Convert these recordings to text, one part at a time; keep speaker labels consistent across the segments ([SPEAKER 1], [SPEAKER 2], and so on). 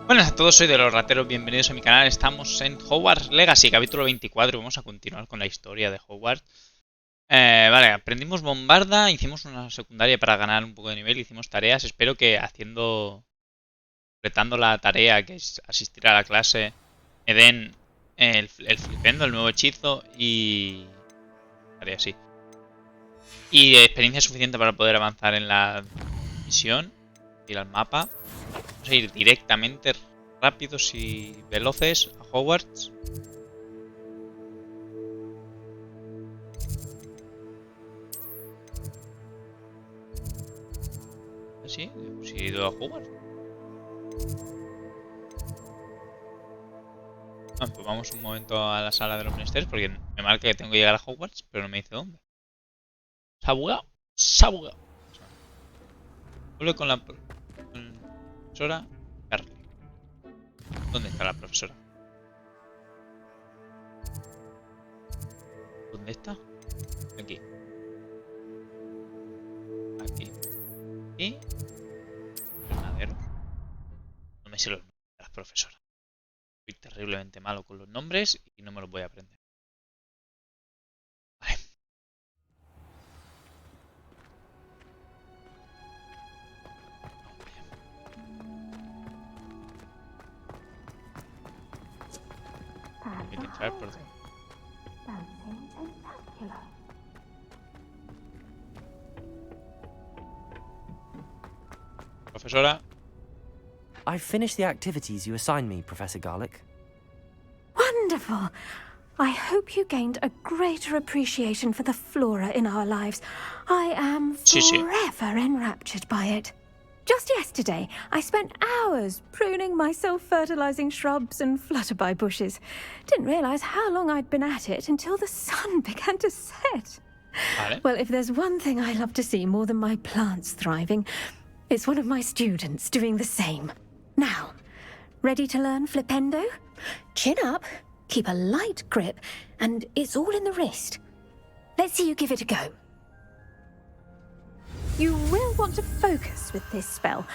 [SPEAKER 1] Buenas a todos, soy de los rateros, bienvenidos a mi canal. Estamos en Hogwarts Legacy, capítulo 24. Vamos a continuar con la historia de Hogwarts. Vale, aprendimos bombarda, hicimos una secundaria para ganar un poco de nivel, hicimos tareas. Espero que completando la tarea, que es asistir a la clase, me den el flipendo, el nuevo hechizo y... tarea, sí. Y experiencia suficiente para poder avanzar en la misión, ir al mapa. Vamos a ir directamente, rápidos y veloces a Hogwarts. ¿Sí? ¿Sí he ido a Hogwarts? Ah, pues vamos un momento a la sala de los menesteres porque me marca que tengo que llegar a Hogwarts, pero no me dice dónde. Se ha bugado. Se ha bugado. Hablo con la profesora Carly. ¿Dónde está la profesora? ¿Dónde está? Aquí. Aquí. Y... Granadero. No me sé los nombres de las profesoras. Soy terriblemente malo con los nombres y no me los voy a aprender. Vale. Hay que entrar por dentro. Profesora.
[SPEAKER 2] I've finished the activities you assigned me, Professor Garlick.
[SPEAKER 3] Wonderful! I hope you gained a greater appreciation for the flora in our lives. I am forever enraptured by it. Just yesterday, I spent hours pruning my self-fertilizing shrubs and flutterby bushes. Didn't realize how long I'd been at it until the sun began to set.
[SPEAKER 1] Vale.
[SPEAKER 3] Well, if there's one thing I love to see more than my plants thriving, it's one of my students doing the same. Now, ready to learn Flipendo? Chin up, keep a light grip, and it's all in the wrist. Let's see you give it a go. You will want to focus with this spell.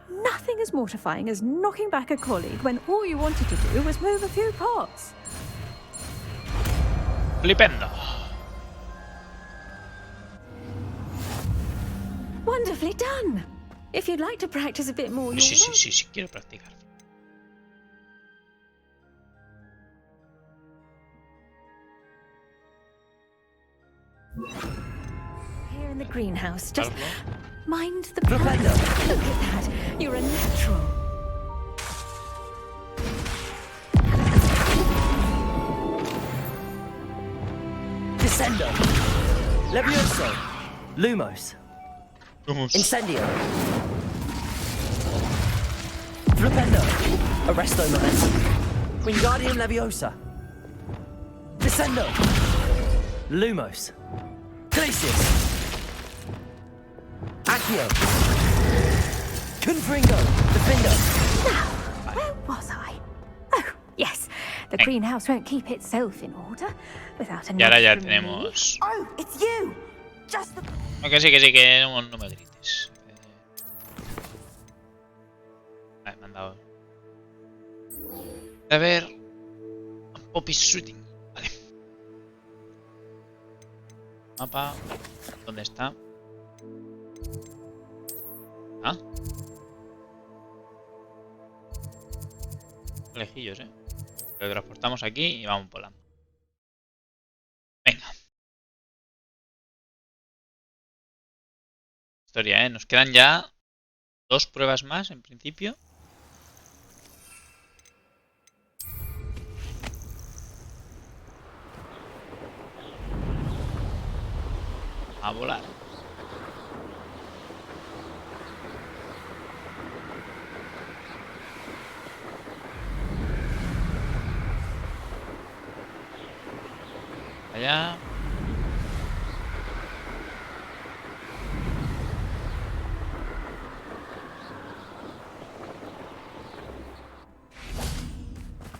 [SPEAKER 3] Nothing as mortifying as knocking back a colleague when all you wanted to do was move a few pots.
[SPEAKER 1] Flipendo.
[SPEAKER 3] Wonderfully done. If you'd like to practice a bit more,
[SPEAKER 1] Sí, quiero practicar.
[SPEAKER 3] Here in the greenhouse, just mind the
[SPEAKER 2] Flipendo.
[SPEAKER 3] Look at that. You're a natural.
[SPEAKER 2] Descendo. Levioso. Lumos. Incendio. Flipendo. Arresto Momentum. Wingardium Leviosa. Descendo. Lumos. Glacius. Accio. Confringo. Defendo.
[SPEAKER 3] Now, where was I? Oh, yes. The greenhouse won't keep itself in order without a
[SPEAKER 1] Y ahora ya
[SPEAKER 3] nudge from me.
[SPEAKER 1] tenemos...
[SPEAKER 3] Oh, it's you. Just the...
[SPEAKER 1] Que sí, que no me grites. Vale, me han dado... A ver... Poppy Shooting. Vale. Mapa. ¿Dónde está? ¿Ah? Lejillos, Lo transportamos aquí y vamos volando. Venga. Historia, Nos quedan ya 2 pruebas más, en principio. A volar. Allá.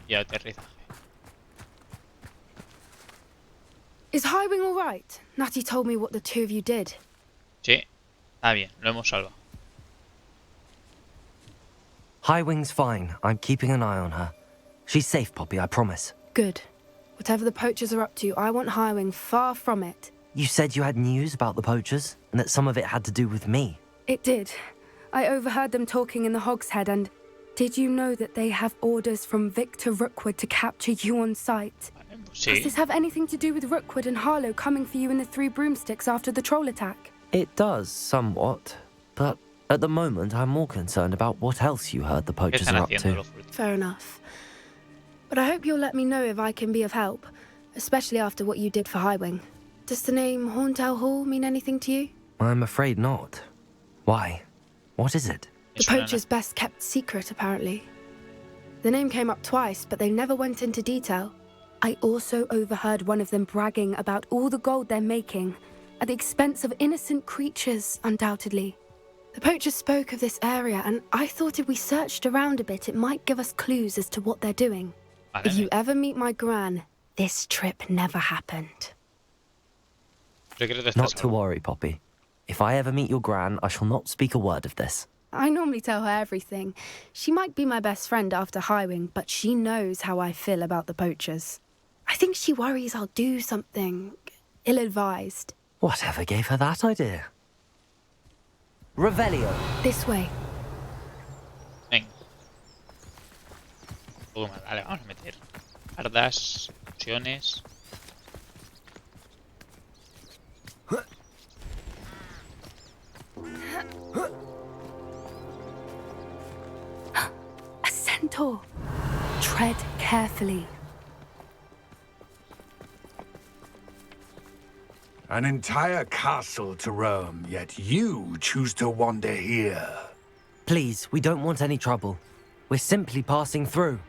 [SPEAKER 1] Y aterrizaje.
[SPEAKER 4] Is Highwing all right? Natty told me what the two of you did.
[SPEAKER 1] Sí, está bien, lo hemos salvado.
[SPEAKER 2] Highwing's fine. I'm keeping an eye on her. She's safe, Poppy, I promise.
[SPEAKER 4] Good. Whatever the poachers are up to, I want Highwing far from it.
[SPEAKER 2] You said you had news about the poachers, and that some of it had to do with me.
[SPEAKER 4] It did. I overheard them talking in the Hogshead, and did you know that they have orders from Victor Rookwood to capture you on sight? Does this have anything to do with Rookwood and Harlow coming for you in the Three Broomsticks after the troll attack?
[SPEAKER 2] It does, somewhat. But at the moment, I'm more concerned about what else you heard the poachers are up to.
[SPEAKER 4] Fair enough. But I hope you'll let me know if I can be of help, especially after what you did for Highwing. Does the name Horntail Hall mean anything to you?
[SPEAKER 2] I'm afraid not. Why? What is it?
[SPEAKER 4] The poacher's best kept secret, apparently. The name came up twice, but they never went into detail. I also overheard one of them bragging about all the gold they're making, at the expense of innocent creatures, undoubtedly. The poacher spoke of this area, and I thought if we searched around a bit, it might give us clues as to what they're doing. If you ever meet my gran, this trip never happened.
[SPEAKER 2] Not to worry, Poppy. If I ever meet your gran, I shall not speak a word of this.
[SPEAKER 4] I normally tell her everything. She might be my best friend after Highwing, but she knows how I feel about the poachers. I think she worries I'll do something ill-advised.
[SPEAKER 2] Whatever gave her that idea? Revelio.
[SPEAKER 4] This way.
[SPEAKER 1] Venga. Toma, vale, vamos a meter cardas, opciones.
[SPEAKER 4] A centaur. Tread carefully.
[SPEAKER 5] An entire castle to roam, yet you choose to wander here.
[SPEAKER 2] Please, we don't want any trouble. We're simply passing through.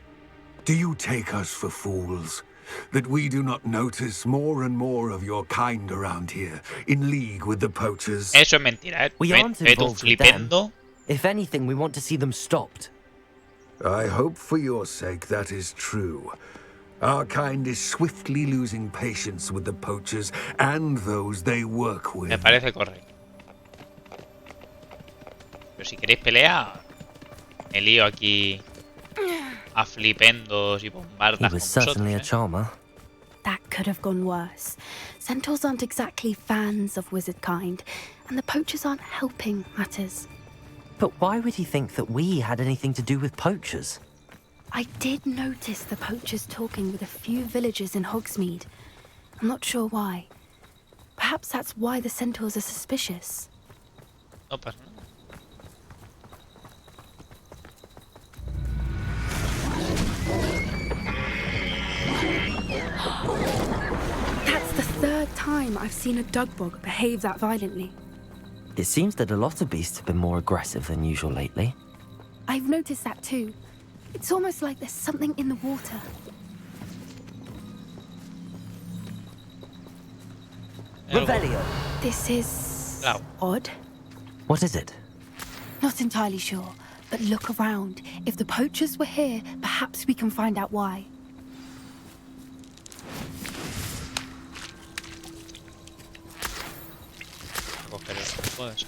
[SPEAKER 5] Do you take us for fools? That we do not notice more and more of your kind around here, in league with the poachers?
[SPEAKER 1] Eso es mentira, ¿eh?
[SPEAKER 2] We aren't
[SPEAKER 1] Ve tu
[SPEAKER 2] involved with them.
[SPEAKER 1] Flipando.
[SPEAKER 2] If anything, we want to see them stopped.
[SPEAKER 5] I hope for your sake that is true. Our kind is swiftly losing patience with the poachers and those they work with.
[SPEAKER 1] Me parece correcto. Pero si queréis pelear, me lío aquí a flipendos y bombardas
[SPEAKER 2] He
[SPEAKER 1] con
[SPEAKER 2] was certainly a
[SPEAKER 1] vosotros, ¿eh?
[SPEAKER 2] charmer.
[SPEAKER 4] That could have gone worse. Centaurs aren't exactly fans of wizard kind, and the poachers aren't helping matters.
[SPEAKER 2] But why would he think that we had anything to do with poachers?
[SPEAKER 4] I did notice the poachers talking with a few villagers in Hogsmeade. I'm not sure why. Perhaps that's why the centaurs are suspicious.
[SPEAKER 1] No pasa nada.
[SPEAKER 4] That's the third time I've seen a dugbog behave that violently.
[SPEAKER 2] It seems that a lot of beasts have been more aggressive than usual lately.
[SPEAKER 4] I've noticed that too. It's almost like there's something in the water.
[SPEAKER 2] Revelio.
[SPEAKER 4] This is
[SPEAKER 1] Claro.
[SPEAKER 4] odd.
[SPEAKER 2] What is it?
[SPEAKER 4] Not entirely sure, but look around. If the poachers were here, perhaps we can find out why.
[SPEAKER 1] Voy a coger el cubo de eso.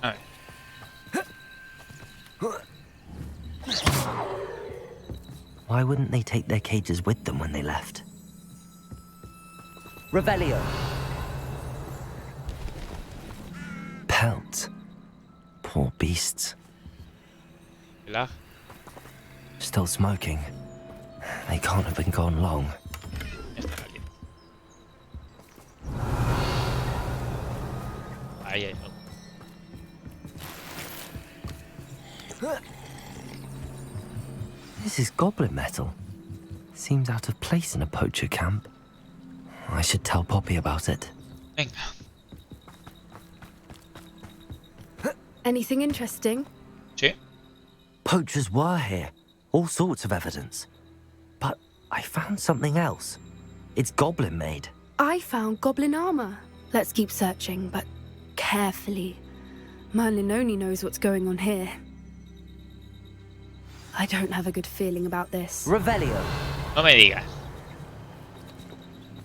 [SPEAKER 1] A ver.
[SPEAKER 2] Why wouldn't they take their cages with them when they left? Revelio. Pelts. Poor beasts.
[SPEAKER 1] Lag.
[SPEAKER 2] Still smoking. They can't have been gone long.
[SPEAKER 1] Está caliente. Ahí hay algo.
[SPEAKER 2] This is goblin metal. Seems out of place in a poacher camp. I should tell Poppy about it.
[SPEAKER 1] Venga.
[SPEAKER 4] Anything interesting?
[SPEAKER 1] Sí.
[SPEAKER 2] Poachers were here. All sorts of evidence. But I found something else. It's goblin made.
[SPEAKER 4] I found goblin armor. Let's keep searching, but carefully. Merlin only knows what's going on here. I don't have a good feeling about this.
[SPEAKER 2] Revelio.
[SPEAKER 1] No me digas.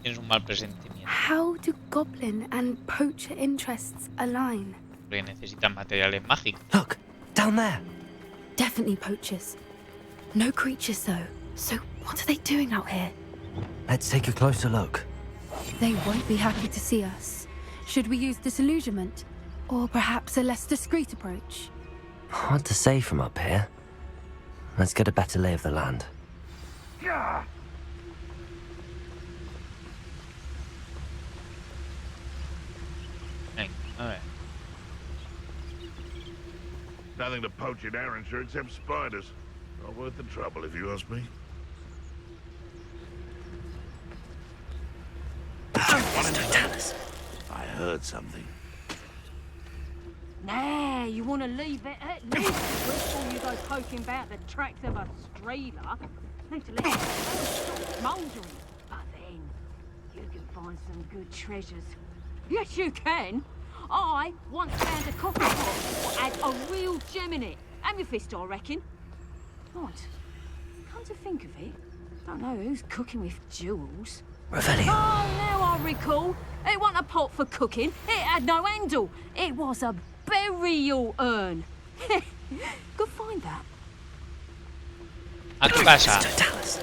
[SPEAKER 1] Tienes un mal presentimiento.
[SPEAKER 4] How do goblin and poacher interests align?
[SPEAKER 1] Porque necesitan materiales mágicos.
[SPEAKER 2] Look, down there.
[SPEAKER 4] Definitely poachers. No creatures, though. So what are they doing out here?
[SPEAKER 2] Let's take a closer look.
[SPEAKER 4] They won't be happy to see us. Should we use disillusionment? Or perhaps a less discreet approach?
[SPEAKER 2] Hard to say from up here. Let's get a better lay of the land.
[SPEAKER 1] Venga, a ver.
[SPEAKER 6] Nothing to poach in Arrowshire except spiders. Not worth the trouble, if you ask me.
[SPEAKER 2] Tell us.
[SPEAKER 6] I heard something.
[SPEAKER 7] Nah, you want to leave it at least before you go poking about the tracks of a strailer. Need to let it stop mouldering. But then, you can find some good treasures. Yes, you can. I once found a coffee pot that had a real gem in it. Amethyst, I reckon. Odd. Come to think of it, don't know who's cooking with jewels.
[SPEAKER 2] Revelio.
[SPEAKER 7] Oh, now I recall. It wasn't a pot for cooking. It had no handle. It was a burial urn. Go find that.
[SPEAKER 1] A tu casa.
[SPEAKER 2] Tell us.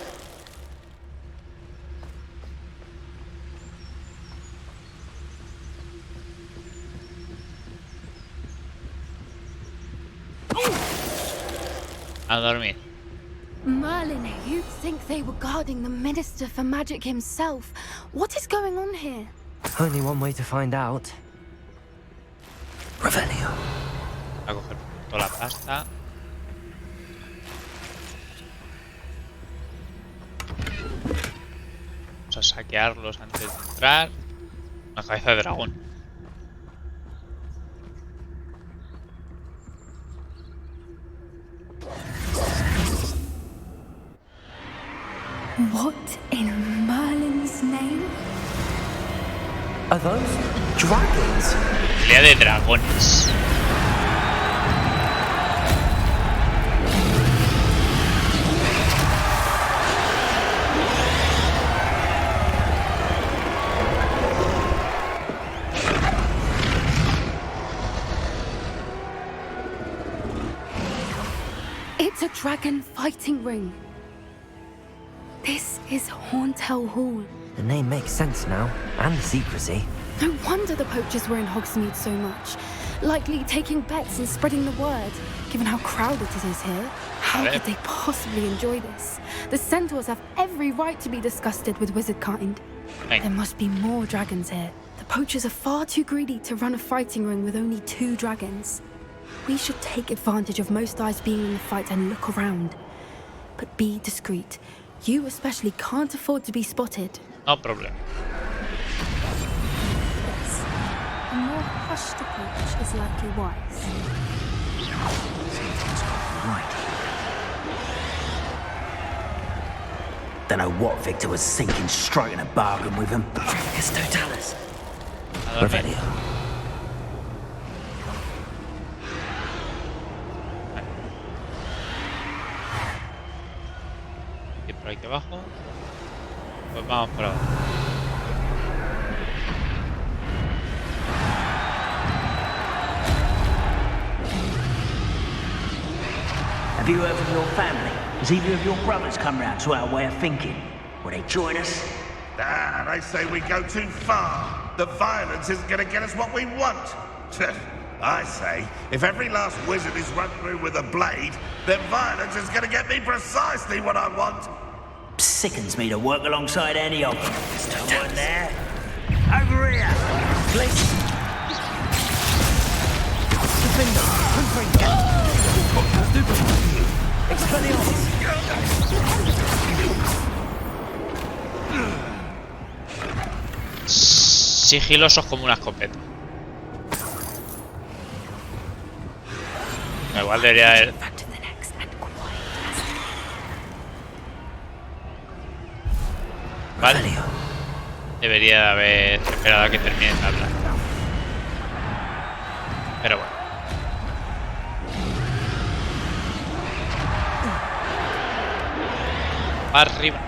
[SPEAKER 1] A dormir.
[SPEAKER 4] Merlin, you'd think they were guarding the Minister for Magic himself. What is going on here?
[SPEAKER 2] Only one way to find out. Revelio.
[SPEAKER 1] A coger toda la pasta. Vamos a saquearlos antes de entrar. Una cabeza de dragón.
[SPEAKER 4] What in Merlin's name?
[SPEAKER 2] Are those dragons?
[SPEAKER 1] Pelea de dragones.
[SPEAKER 4] It's a dragon fighting ring. This is Hauntel Hall.
[SPEAKER 2] The name makes sense now, and the secrecy.
[SPEAKER 4] No wonder the poachers were in Hogsmeade so much. Likely taking bets and spreading the word, given how crowded it is here. How could they possibly enjoy this? The centaurs have every right to be disgusted with wizard kind. There must be more dragons here. The poachers are far too greedy to run a fighting ring with only 2 dragons. We should take advantage of most eyes being in the fight and look around. But be discreet. You especially can't afford to be spotted.
[SPEAKER 1] No problem.
[SPEAKER 4] Yes. A more hushed approach is likely wise.
[SPEAKER 8] Right. Don't know what Victor was thinking, striking a bargain with him.
[SPEAKER 2] Travis Totalis.
[SPEAKER 1] A dormir.
[SPEAKER 2] Revelio.
[SPEAKER 1] Y por aquí abajo. Pues vamos por abajo.
[SPEAKER 8] Have you heard from your family? Has either of your brothers come round to our way of thinking? Will they join us?
[SPEAKER 6] Ah, they say we go too far. The violence isn't going to get us what we want. I say, if every last wizard is run through with a blade, then violence is going to get me precisely what I want.
[SPEAKER 8] Sickens me to work alongside any of them. Someone there? Over here! Please!
[SPEAKER 1] Sigilosos como una escopeta. Igual debería haber... Vale. Debería de haber esperado a que termine de hablar. Pero bueno. Arriba.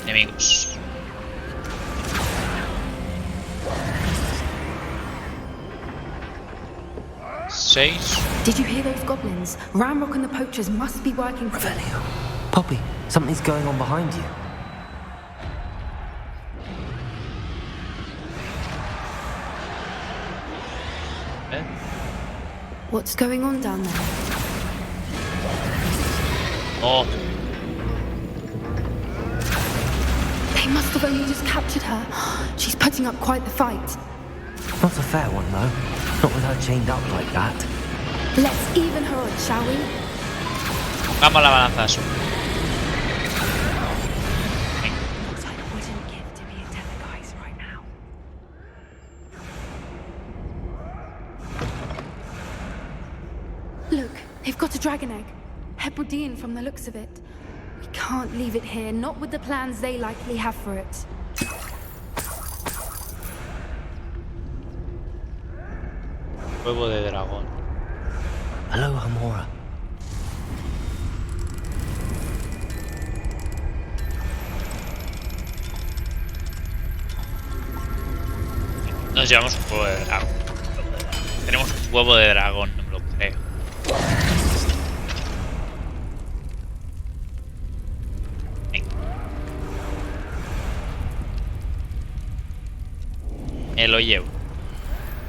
[SPEAKER 1] Enemigos. Seis.
[SPEAKER 4] Did you hear those goblins? Ramrock and the poachers must be working together.
[SPEAKER 2] Revelio. Poppy, something's going on behind you.
[SPEAKER 4] What's going on down there?
[SPEAKER 1] Oh,
[SPEAKER 4] They must have only just captured her. She's putting up quite the fight.
[SPEAKER 2] Not a fair one, though. Not with her chained up like that.
[SPEAKER 4] Let's even her odds, shall we?
[SPEAKER 1] vamos a la balanza azul.
[SPEAKER 4] What I wouldn't give to be a Teleguise right now. Look, they've got a dragon egg. Hebridean from the looks of it. We can't leave it here, not with the plans they likely have for it.
[SPEAKER 1] Huevo de dragón.
[SPEAKER 2] Hello, Hamora.
[SPEAKER 1] Nos llevamos un huevo de dragón. Tenemos un huevo de dragón, no me lo creo. Venga. Me lo llevo.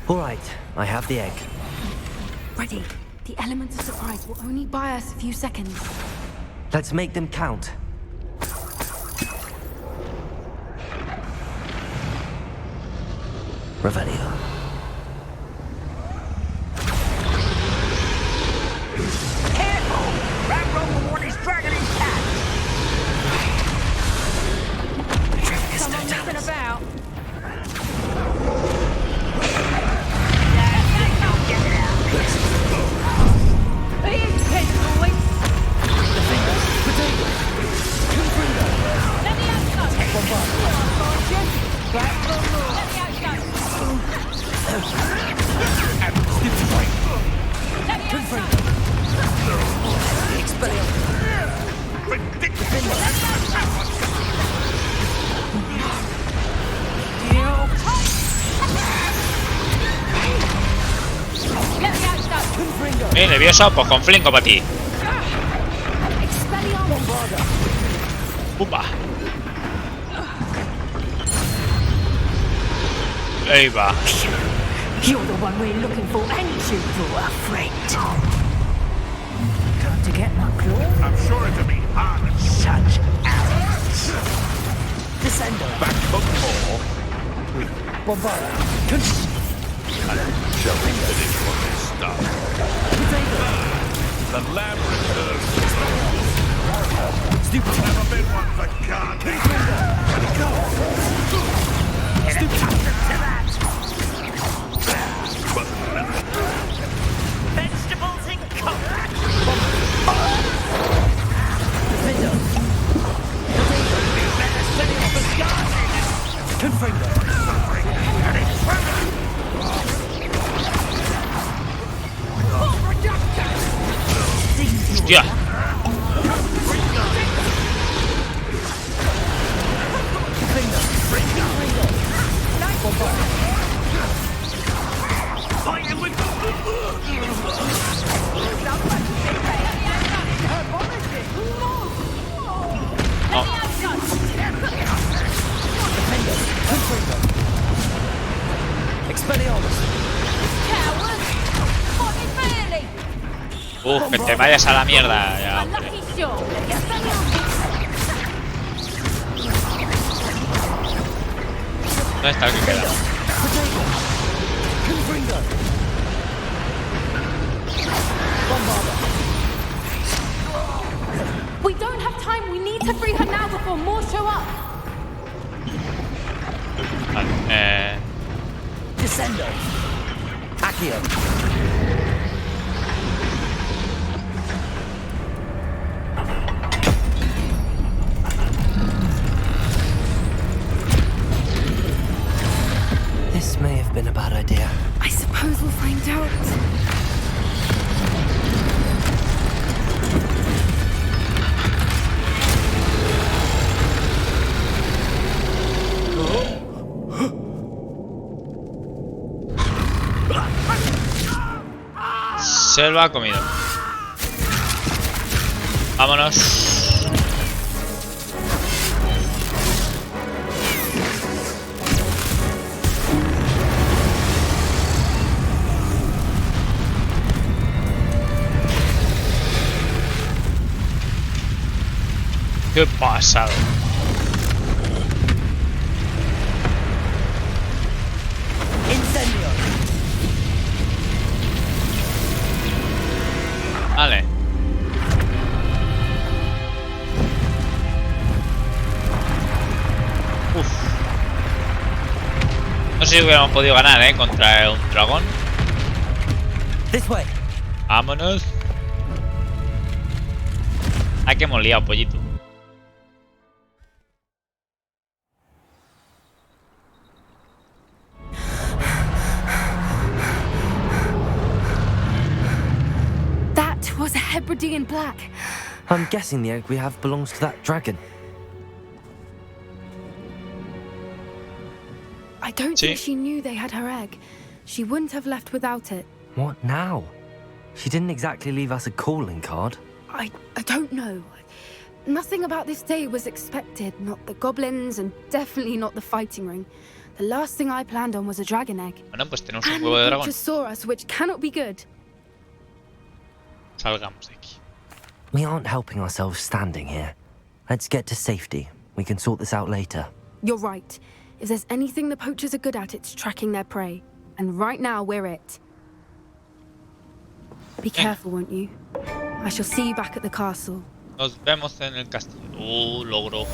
[SPEAKER 2] All right, I have the egg.
[SPEAKER 4] Ready. The element of surprise will only buy us a few seconds.
[SPEAKER 2] Let's make them count. Revelio.
[SPEAKER 8] Careful! Ramrock will want his dragon intact!
[SPEAKER 7] Someone messing about. He is dead, boy. Let me out go. Back for more. Let me out go. Let me out go. Let me out go.
[SPEAKER 1] Nervioso, pues con flinco para ti. ¡Pumba! Ahí va.
[SPEAKER 7] You're the one we're looking for, and you brought a friend. Time to get my claw.
[SPEAKER 6] I'm sure it'll be hard at such hours.
[SPEAKER 2] Descendo.
[SPEAKER 6] Back for more.
[SPEAKER 2] Bombara.
[SPEAKER 6] Showing finish what they start. The lab returns.
[SPEAKER 2] Stupid.
[SPEAKER 6] Never been one for carnage.
[SPEAKER 8] Vegetables in combat!
[SPEAKER 1] ¡Hostia! Que te vayas a la mierda ya, hombre. ¿Dónde está el que queda?
[SPEAKER 4] We don't have time. We need to free her now before more show up.
[SPEAKER 1] Vale,
[SPEAKER 2] Descendo. Accio. This may have been a bad idea.
[SPEAKER 4] I suppose we'll find out.
[SPEAKER 1] selva comido. Vámonos. Qué pasado.
[SPEAKER 8] Incendio.
[SPEAKER 1] Vale. Uf. No sé si hubiéramos podido ganar, contra un dragón.
[SPEAKER 2] This way.
[SPEAKER 1] Vámonos. Ah, que hemos liado, pollito.
[SPEAKER 4] That was a Hebridean black.
[SPEAKER 2] I'm guessing the egg we have belongs to that dragon.
[SPEAKER 4] I don't
[SPEAKER 1] Sí.
[SPEAKER 4] think she knew they had her egg. She wouldn't have left without it.
[SPEAKER 2] What now? She didn't exactly leave us a calling card.
[SPEAKER 4] I don't know. Nothing about this day was expected. Not the goblins, and definitely not the fighting ring. The last thing I planned on was a dragon egg.
[SPEAKER 1] Bueno, pues tenemos un
[SPEAKER 4] And
[SPEAKER 1] huevo de
[SPEAKER 4] an
[SPEAKER 1] dragón.
[SPEAKER 4] Ultrasaurus, which cannot be good.
[SPEAKER 1] Salgamos de aquí.
[SPEAKER 2] We aren't helping ourselves standing here. Let's get to safety. We can sort this out later.
[SPEAKER 4] You're right. If there's anything the poachers are good at, it's tracking their prey. And right now, we're it. Be careful, won't you? I shall see you back at the castle.
[SPEAKER 1] Nos vemos en el castillo. Logro.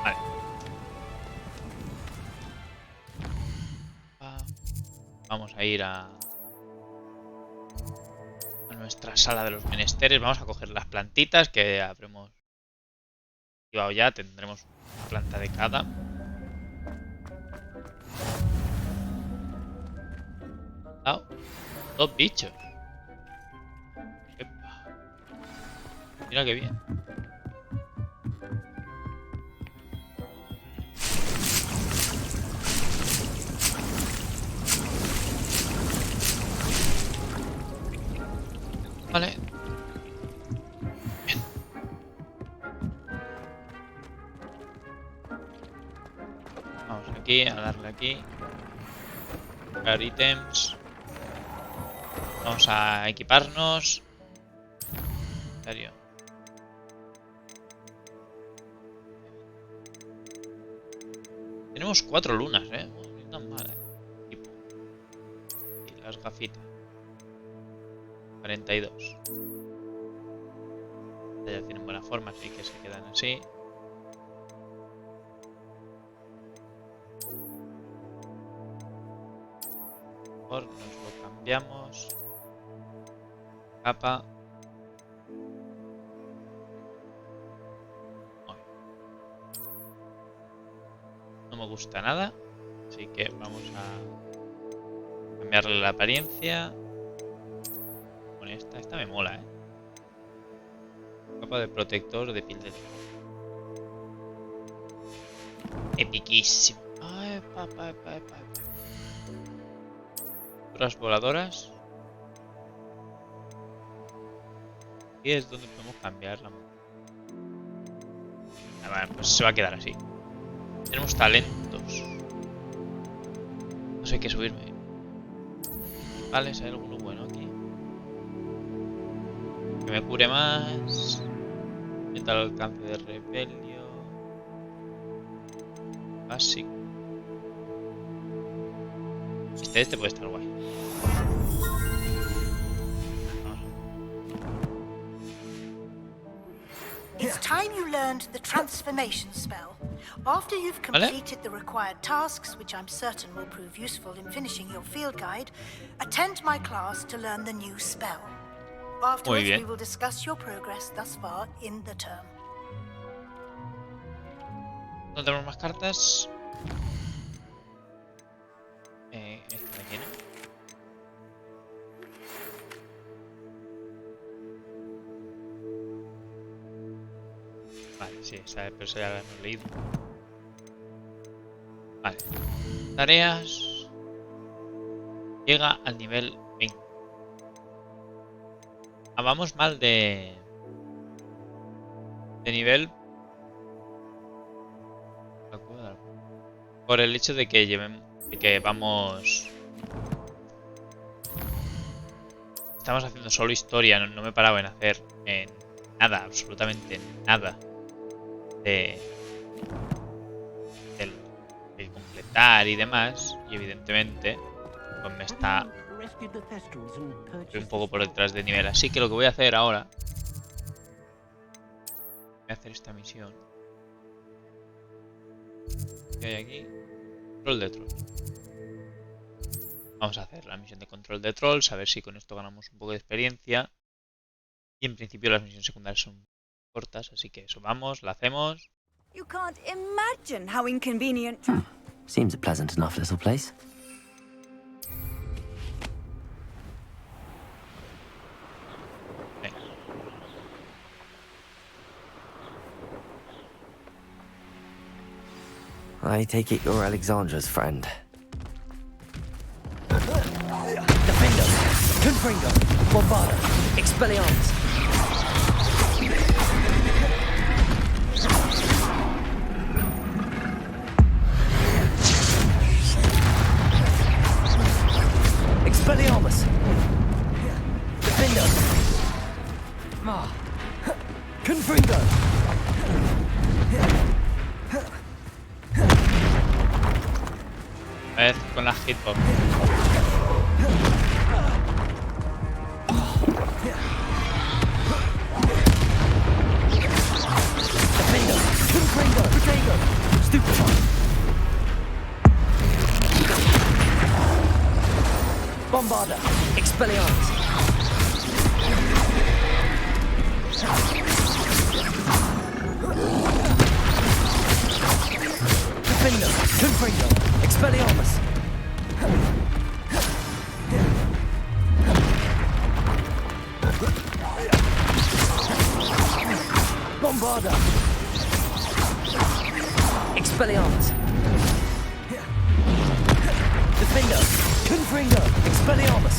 [SPEAKER 1] Vale. Vamos a ir a nuestra sala de los menesteres. Vamos a coger las plantitas que habremos activado ya. Tendremos una planta de cada. Dos bichos. Epa. Mira qué bien. Vale. Bien. Vamos aquí, a darle aquí. Buscar ítems. Vamos a equiparnos. En serio. Tenemos 4 lunas, No tan mal, Equipo. Y las gafitas. 42. Ya tienen buena forma, así que se quedan así. Nos lo cambiamos. Capa. No me gusta nada, así que vamos a cambiarle la apariencia. Con esta me mola, Capa de protector de piel de león. Epiquísimo. Ay, Otras voladoras. Aquí es donde podemos cambiar la moneda. Vale, pues se va a quedar así. Tenemos talentos. No sé qué subirme. Vale, si hay alguno bueno aquí. Que me cure más. Aumenta el alcance de repelio. Básico. Este puede estar guay.
[SPEAKER 9] It's time you learned the transformation spell. After you've completed the required tasks, which I'm certain will prove useful in finishing your field guide, attend my class to learn the new spell. Afterwards, we will discuss your progress thus far in the term.
[SPEAKER 1] No tenemos más cartas. Esta de aquí, ¿no? Vale, sí, pero esa ya la hemos leído. Vale. Tareas. Llega al nivel 20. Vamos mal de nivel por el hecho de que vamos. Estamos haciendo solo historia, no me he parado en hacer nada, absolutamente nada del completar y demás, y evidentemente pues me está un poco por detrás de nivel. Así que lo que voy a hacer ahora, voy a hacer esta misión que hay aquí, control de troll. Vamos a hacer la misión de control de trolls, a ver si con esto ganamos un poco de experiencia. Y en principio las misiones secundarias son cortas, así que eso, vamos, la hacemos.
[SPEAKER 10] You can't imagine how inconvenient.
[SPEAKER 2] Seems a pleasant enough little place.
[SPEAKER 1] Venga.
[SPEAKER 2] I take it you're Alexandra's friend.
[SPEAKER 8] Defender, Confringo, Bombarda, Expelliarmus. Expelliarmus. Defender. Confringo.
[SPEAKER 1] A ver, con la hitbox.
[SPEAKER 8] Defender, Confringo, Potato, Stupefy. Bombarda, Expelliarmus. Defender, Confringo, Expelliarmus. Bombarda. Expelliarmus. Defender, Confringo, Expelliarmus.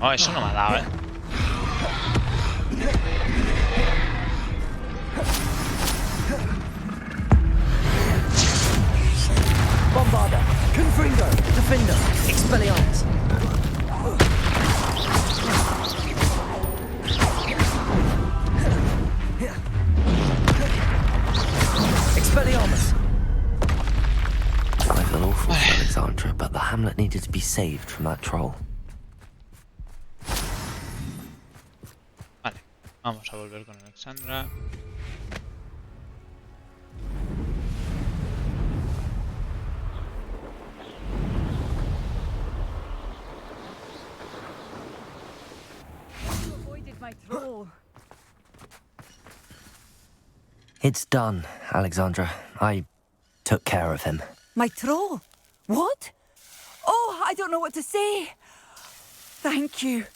[SPEAKER 1] No, eso no me ha dado,
[SPEAKER 8] Bombarda, Confringo, Defender, Expelliarmus. Expelliarmus.
[SPEAKER 2] I feel awful for Alexandra, but the hamlet needed to be saved from that troll.
[SPEAKER 1] Vale, vamos a volver con Alexandra.
[SPEAKER 2] It's done, Alexandra. I took care of him.
[SPEAKER 10] My troll? What? Oh, I don't know what to say. Thank you.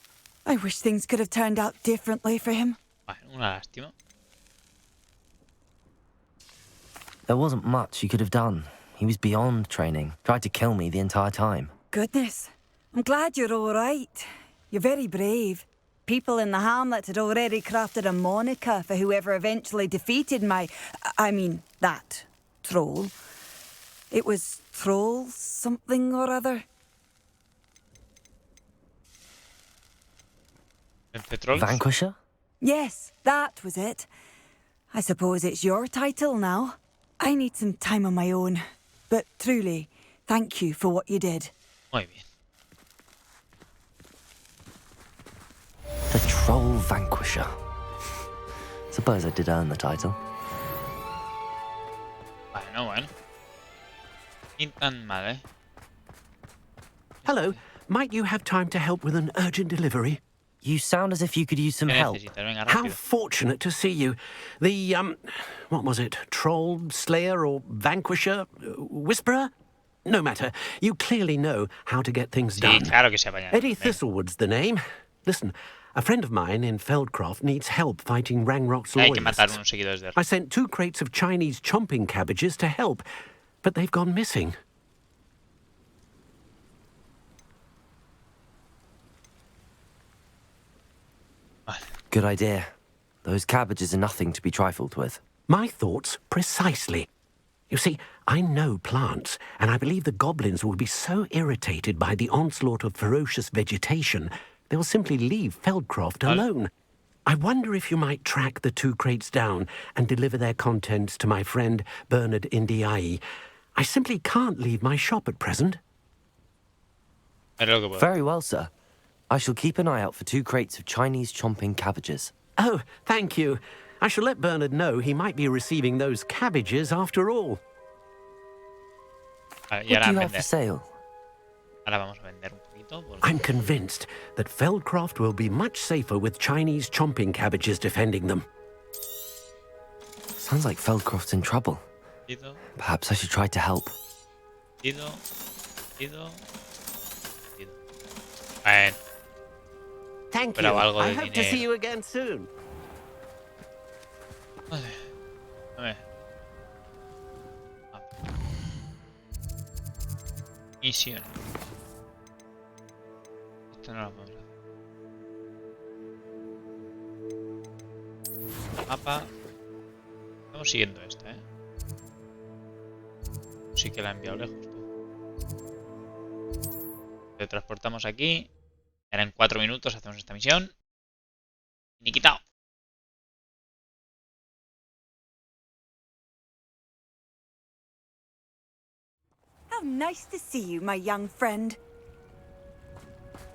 [SPEAKER 10] I wish things could have turned out differently for him.
[SPEAKER 1] Vale, una lástima.
[SPEAKER 2] There wasn't much you could have done. He was beyond training. Tried to kill me the entire time.
[SPEAKER 10] Goodness. I'm glad you're all right. You're very brave. People in the hamlet had already crafted a moniker for whoever eventually defeated that troll. It was Troll something or other.
[SPEAKER 2] Vanquisher?
[SPEAKER 10] Yes, that was it. I suppose it's your title now. I need some time on my own. But truly, thank you for what you did.
[SPEAKER 1] Muy bien.
[SPEAKER 2] The Troll Vanquisher. Suppose I did earn the title.
[SPEAKER 1] Bueno. Ni tan mal, eh?
[SPEAKER 11] Hello. Might you have time to help with an urgent delivery?
[SPEAKER 2] You sound as if you could use some help.
[SPEAKER 11] How fortunate to see you. The, what was it? Troll, Slayer, or Vanquisher? Whisperer? No matter. You clearly know how to get things done.
[SPEAKER 1] Claro que se apañan.
[SPEAKER 11] Eddie Thistlewood's the name. Listen, A friend of mine in Feldcroft needs help fighting Rangrock's
[SPEAKER 1] Hay que matar
[SPEAKER 11] loyalists.
[SPEAKER 1] unos seguidores de
[SPEAKER 11] I sent 2 crates of Chinese chomping cabbages to help, but they've gone missing.
[SPEAKER 2] Good idea. Those cabbages are nothing to be trifled with.
[SPEAKER 11] My thoughts precisely. You see, I know plants, and I believe the goblins will be so irritated by the onslaught of ferocious vegetation, they'll simply leave Feldcroft alone. I wonder if you might track the 2 crates down and deliver their contents to my friend Bernard Indiai. I simply can't leave my shop at present.
[SPEAKER 2] Very well, sir. I shall keep an eye out for 2 crates of Chinese chomping cabbages.
[SPEAKER 11] Oh, thank you. I shall let Bernard know he might be receiving those cabbages after all.
[SPEAKER 1] Vale, y
[SPEAKER 2] What
[SPEAKER 1] ahora
[SPEAKER 2] do you
[SPEAKER 1] a
[SPEAKER 2] have for
[SPEAKER 1] vender.
[SPEAKER 2] sale?
[SPEAKER 1] Ahora vamos a vender un poquito. Porque...
[SPEAKER 11] I'm convinced that Feldcroft will be much safer with Chinese chomping cabbages defending them.
[SPEAKER 2] Sounds like Feldcroft's in trouble.
[SPEAKER 1] Ido,
[SPEAKER 2] Perhaps I should try to help.
[SPEAKER 1] ido, ido, ido. Bueno,
[SPEAKER 11] Thank
[SPEAKER 1] Pero
[SPEAKER 11] you.
[SPEAKER 1] algo
[SPEAKER 11] I
[SPEAKER 1] de
[SPEAKER 11] hope to
[SPEAKER 1] dinero.
[SPEAKER 11] see you again soon.
[SPEAKER 1] a ver. Misión. Esto no lo vamos a hacer. Mapa. Estamos siguiendo esta, ¿eh? Sí que la he enviado lejos, tú. Lo transportamos aquí. Ahora en 4 minutos hacemos esta misión. Ni quitado.
[SPEAKER 10] How nice to see you, my young friend.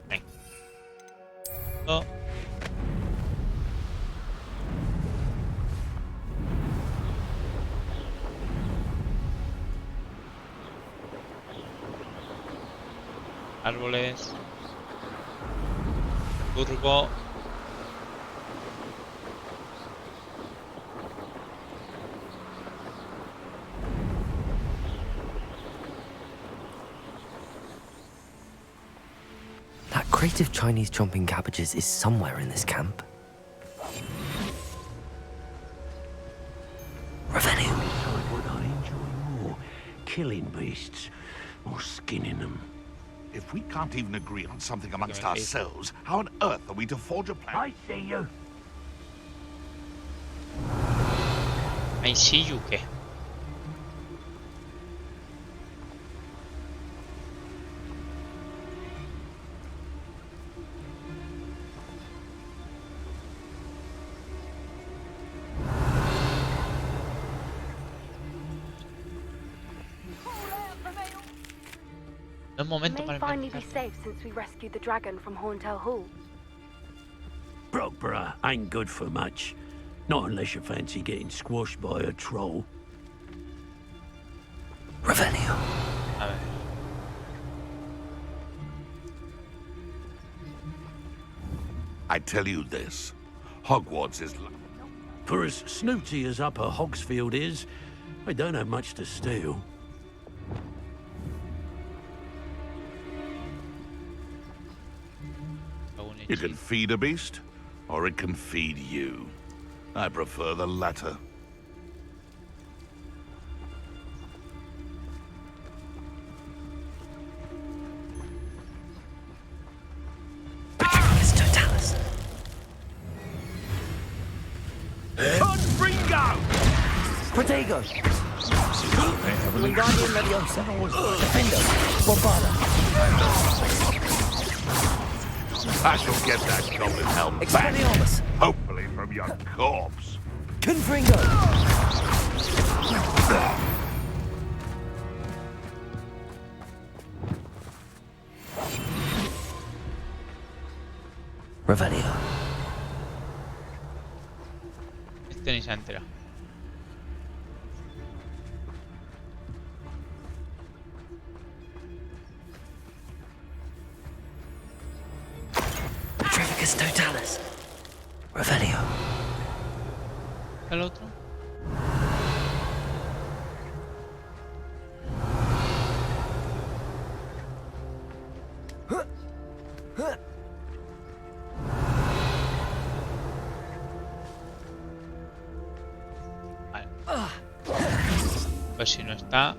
[SPEAKER 1] Venga. Oh. Árboles. Turbo.
[SPEAKER 2] That crate of Chinese chomping cabbages is somewhere in this camp. Revenue.
[SPEAKER 11] What I enjoy more, killing beasts or skinning them.
[SPEAKER 6] If we can't even agree on something amongst ourselves, how on earth are we to forge a plan?
[SPEAKER 8] I see you.
[SPEAKER 1] I see you, ¿qué? Un momento para
[SPEAKER 4] Finally be
[SPEAKER 1] empezar.
[SPEAKER 4] safe since we rescued the dragon from Horntail Hall.
[SPEAKER 11] Brockborough ain't good for much. Not unless you fancy getting squashed by a troll.
[SPEAKER 2] Revenue.
[SPEAKER 1] A ver.
[SPEAKER 6] I tell you this, Hogwarts is...
[SPEAKER 11] For as snooty as Upper Hogsfield is, I don't have much to steal.
[SPEAKER 6] You can feed a beast, or it can feed you. I prefer the latter.
[SPEAKER 2] Petrificus totalis.
[SPEAKER 6] Confringo!
[SPEAKER 2] Protego. Wingardium Leviosa. Defendo. Bombarda.
[SPEAKER 6] I shall get that goblin helm back,
[SPEAKER 2] Expelliarmus.
[SPEAKER 6] hopefully from your corpse.
[SPEAKER 2] Confringo. Revelio.
[SPEAKER 1] Este ni se ha enterado.
[SPEAKER 2] Petrificus totalis. Revelio.
[SPEAKER 1] ¿El otro? Pues si no está,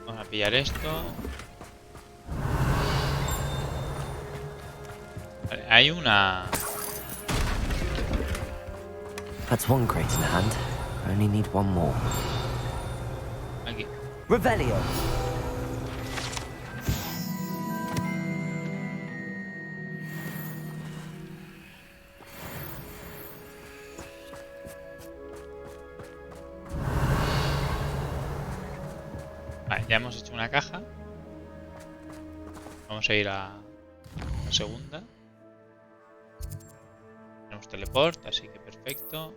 [SPEAKER 1] vamos a pillar esto. Vale, hay una...
[SPEAKER 2] That's one crate in hand. I only need one more.
[SPEAKER 1] Aquí.
[SPEAKER 2] Revelio.
[SPEAKER 1] Vale, ya hemos hecho una caja. Vamos a ir a la segunda. Tenemos teleport, así que perfecto.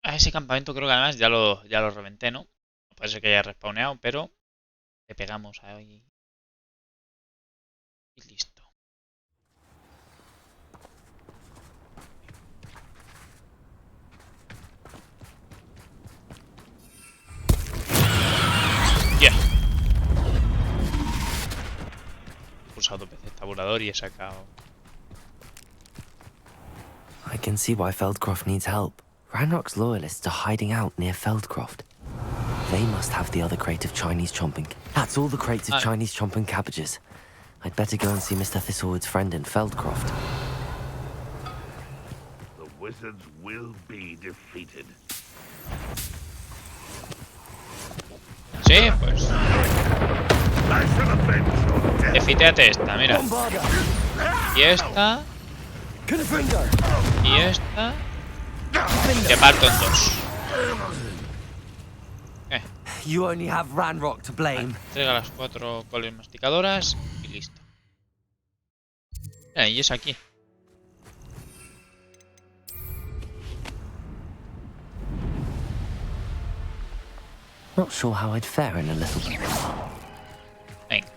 [SPEAKER 1] Ese campamento creo que además ya lo reventé, ¿no? Puede ser que haya respawneado, pero le pegamos ahí. Y listo. Ya. He pulsado PC tabulador y he sacado.
[SPEAKER 2] I can see why Feldcroft needs help. Ranrock's loyalists are hiding out near Feldcroft. They must have the other crate of Chinese chomping. That's all the crates of Chinese chomping cabbages. I'd better go and see Mr. Thistlewood's friend in Feldcroft.
[SPEAKER 6] The wizards will be defeated.
[SPEAKER 1] Sí, pues. Defítate esta, mira. Y esta. Y esta. Te parto en dos.
[SPEAKER 2] You only have Ranrock to blame.
[SPEAKER 1] Entrega las 4 coles masticadoras y listo. Y es aquí.
[SPEAKER 2] Not sure how I'd fare in a little bit.
[SPEAKER 1] Venga.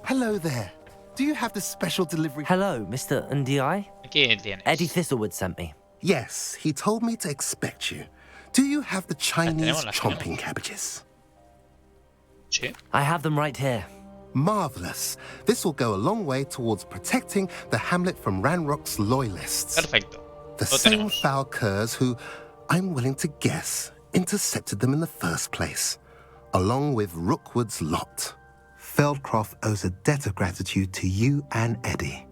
[SPEAKER 12] Hello there. Do you have the special delivery?
[SPEAKER 2] Hello, Mr. Ndi?
[SPEAKER 1] Aquí tienes.
[SPEAKER 2] Eddie Thistlewood sent me.
[SPEAKER 12] Yes, he told me to expect you. Do you have the Chinese chomping cabbages?
[SPEAKER 1] Sí.
[SPEAKER 2] I have them right here.
[SPEAKER 12] Marvelous. This will go a long way towards protecting the hamlet from Ranrock's loyalists.
[SPEAKER 1] Perfecto.
[SPEAKER 12] The same foul curs who, I'm willing to guess, intercepted them in the first place, along with Rookwood's lot. Feldcroft owes a debt of gratitude to you and Eddie.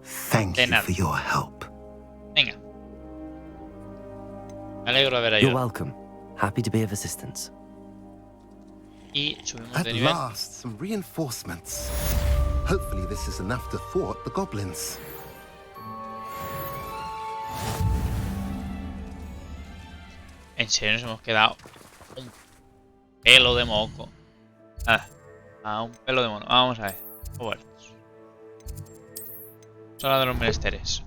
[SPEAKER 12] Thank you for your help.
[SPEAKER 1] Venga. Me alegro de haber ayudado.
[SPEAKER 2] You're welcome. Happy to be of assistance.
[SPEAKER 1] Y subimos
[SPEAKER 12] At
[SPEAKER 1] de nivel.
[SPEAKER 12] last, some reinforcements. Hopefully this is enough to thwart the goblins.
[SPEAKER 1] En serio nos hemos quedado un pelo de moco. Un pelo de mono. Vamos a ver. Hogwarts. Sala de los menesteres.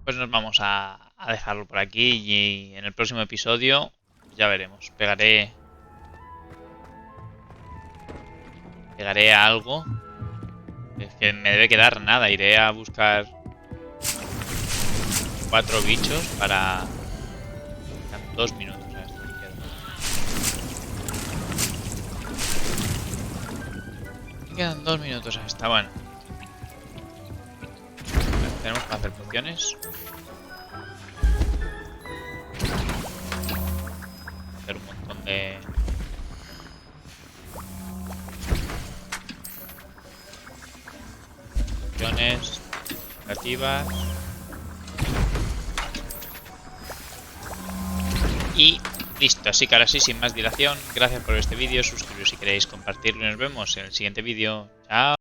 [SPEAKER 1] Pues nos vamos a dejarlo por aquí y en el próximo episodio ya veremos. Pegaré a algo. Es que me debe quedar nada. Iré a buscar 4 bichos para... 2 minutos. Me quedan 2 minutos a esta. Bueno. Tenemos que hacer pociones. Hacer un montón de... pociones negativas. Y listo, así que ahora sí, sin más dilación, gracias por ver este vídeo, suscribiros si queréis, compartirlo y nos vemos en el siguiente vídeo. Chao.